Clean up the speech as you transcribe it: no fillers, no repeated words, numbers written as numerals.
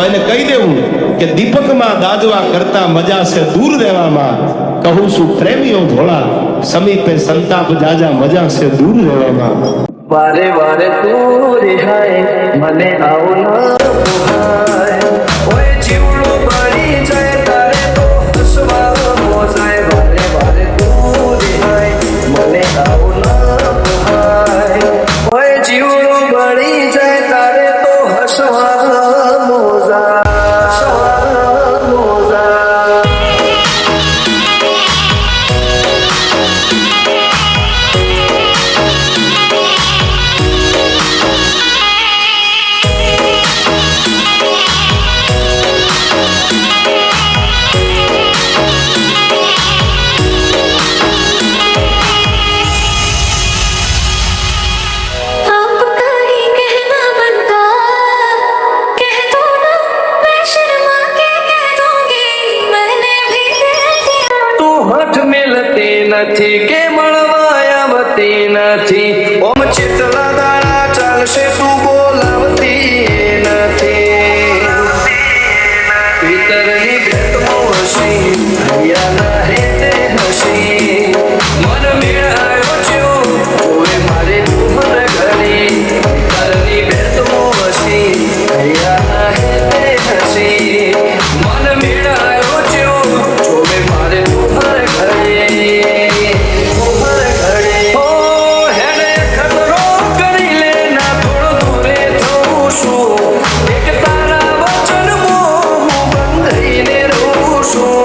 તો એને કહી દેવું કે દીપકમાં દાદવા કરતા મજા છે દૂર રહેવામાં. કહું છું પ્રેમીઓ ભોળા, સમીપે સંતાપ જાજા મજા છે દૂર રહેવામાં. વારે વારે તું રિહાય મને આવું ન પોહાય. ઓય જીવડું બળી જાય તારે તો હસવા મોજાય. વારે વારે તું રિહાય મને આવું ન પોહાય. ઓય જીવડું બળી જાય તારે તો હસવા મોજા. નથી કે મળવા આવતી નથી. ઓમ ચેતલા દાડા ચાલશે તું બોલાવતી નથી. પિતરની ભેટમાં હસી હૈયાના હેતે હસી. મન મેળાયો છો જોવે મારે તું મન ઘડી. પિતરની ભેટમાં હસી હૈયાના હેતે હસી. મન મેળાયો છો જોવે મારે તું મન ઘડી. શું